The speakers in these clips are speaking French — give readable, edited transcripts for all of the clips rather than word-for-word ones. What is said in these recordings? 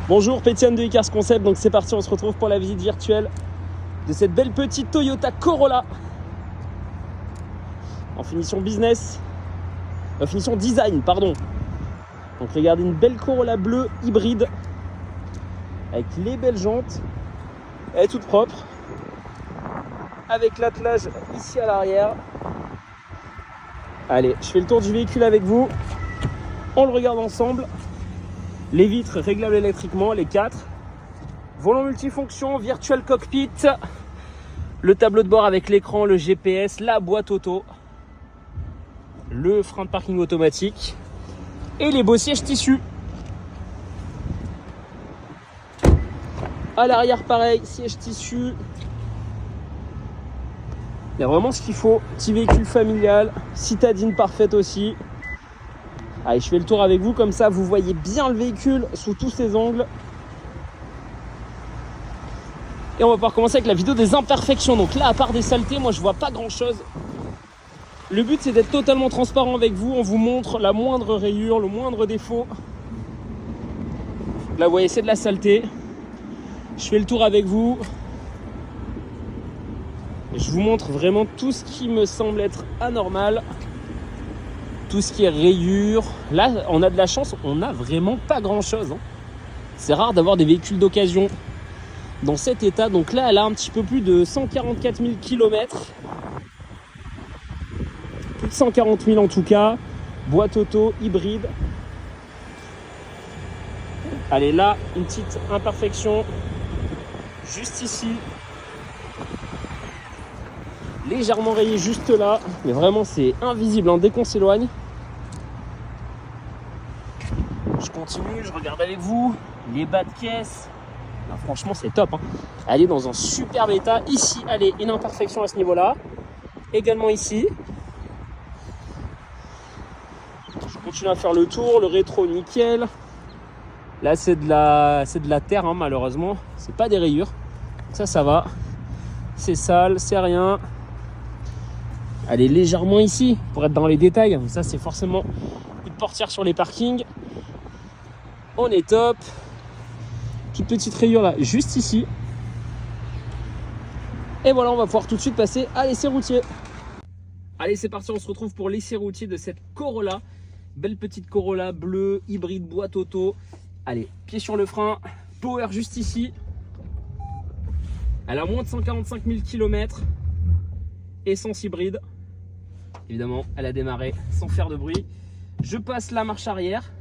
Bonjour, Pétienne de Icars Concept, donc c'est parti, on se retrouve pour la visite virtuelle de cette belle petite Toyota Corolla en finition business, en finition design, pardon. Donc regardez, une belle Corolla bleue hybride avec les belles jantes, elle est toute propre, avec l'attelage ici à l'arrière. Allez, je fais le tour du véhicule avec vous, on le regarde ensemble. Les vitres réglables électriquement, les 4. Volant multifonction, virtual cockpit. Le tableau de bord avec l'écran, le GPS, la boîte auto. Le frein de parking automatique. Et les beaux sièges tissus. À l'arrière, pareil, siège tissu. Il y a vraiment ce qu'il faut. Petit véhicule familial, citadine parfaite aussi. Allez, je fais le tour avec vous, comme ça vous voyez bien le véhicule sous tous ses angles. Et on va pouvoir commencer avec la vidéo des imperfections. Donc là, à part des saletés, moi je vois pas grand chose. Le but c'est d'être totalement transparent avec vous. On vous montre la moindre rayure, le moindre défaut. Là vous voyez, c'est de la saleté. Je fais le tour avec vous. Je vous montre vraiment tout ce qui me semble être anormal. Tout ce qui est rayures. Là, on a de la chance, on n'a vraiment pas grand-chose. Hein. C'est rare d'avoir des véhicules d'occasion dans cet état. Donc là, elle a un petit peu plus de 144 000 km. Plus de 140 000 en tout cas. Boîte auto, hybride. Allez, là, une petite imperfection. Juste ici. Légèrement rayé juste là. Mais vraiment, c'est invisible hein, dès qu'on s'éloigne. Je continue, je regarde avec vous les bas de caisse. Non, franchement, c'est top. Hein. Elle est dans un superbe état. Ici, allez, une imperfection à ce niveau-là. Également ici. Je continue à faire le tour. Le rétro, nickel. Là, c'est de la terre, hein, malheureusement. C'est pas des rayures. Ça va. C'est sale, c'est rien. Elle est légèrement ici, pour être dans les détails. Ça, c'est forcément une portière sur les parkings. On est top. Toute petite rayure là, juste ici. Et voilà, on va pouvoir tout de suite passer à l'essai routier. Allez, c'est parti, on se retrouve pour l'essai routier de cette Corolla. Belle petite Corolla bleue, hybride, boîte auto. Allez, pied sur le frein, power juste ici. Elle a moins de 145 000 km. Essence hybride. Évidemment, elle a démarré sans faire de bruit. Je passe la marche arrière.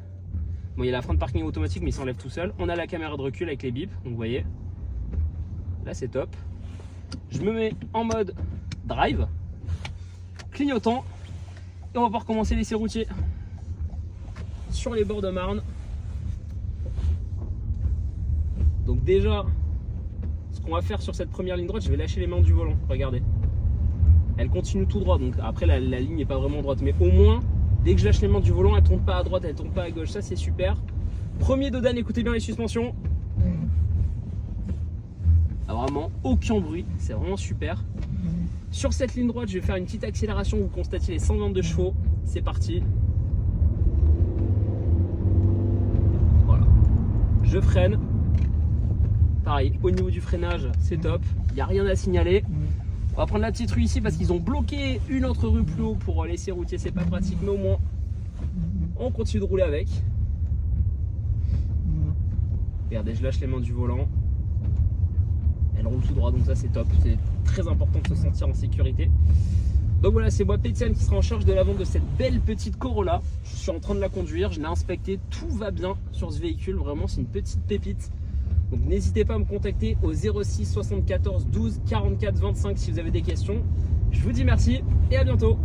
Bon, il y a la frein de parking automatique, mais il s'enlève tout seul. On a la caméra de recul avec les bips, donc vous voyez. Là, c'est top. Je me mets en mode drive, clignotant, et on va pouvoir commencer l'essai routier sur les bords de Marne. Donc déjà, ce qu'on va faire sur cette première ligne droite, je vais lâcher les mains du volant. Regardez. Elle continue tout droit, donc après la ligne n'est pas vraiment droite, mais au moins dès que je lâche les mains du volant, elle ne tombe pas à droite, elle ne tombe pas à gauche, ça c'est super. Premier dodan, écoutez bien les suspensions. Ah, vraiment aucun bruit, c'est vraiment super. Sur cette ligne droite, je vais faire une petite accélération, vous constatez les 122 chevaux, c'est parti. Voilà, je freine. Pareil, au niveau du freinage, c'est top, il n'y a rien à signaler. On va prendre la petite rue ici parce qu'ils ont bloqué une autre rue plus haut pour l'essai routier, c'est pas pratique, mais au moins on continue de rouler avec. Regardez, je lâche les mains du volant. Elle roule tout droit, donc ça c'est top. C'est très important de se sentir en sécurité. Donc voilà, c'est moi Pétienne qui sera en charge de la vente de cette belle petite Corolla. Je suis en train de la conduire, je l'ai inspectée, tout va bien sur ce véhicule, vraiment c'est une petite pépite. Donc n'hésitez pas à me contacter au 06 74 12 44 25 si vous avez des questions. Je vous dis merci et à bientôt.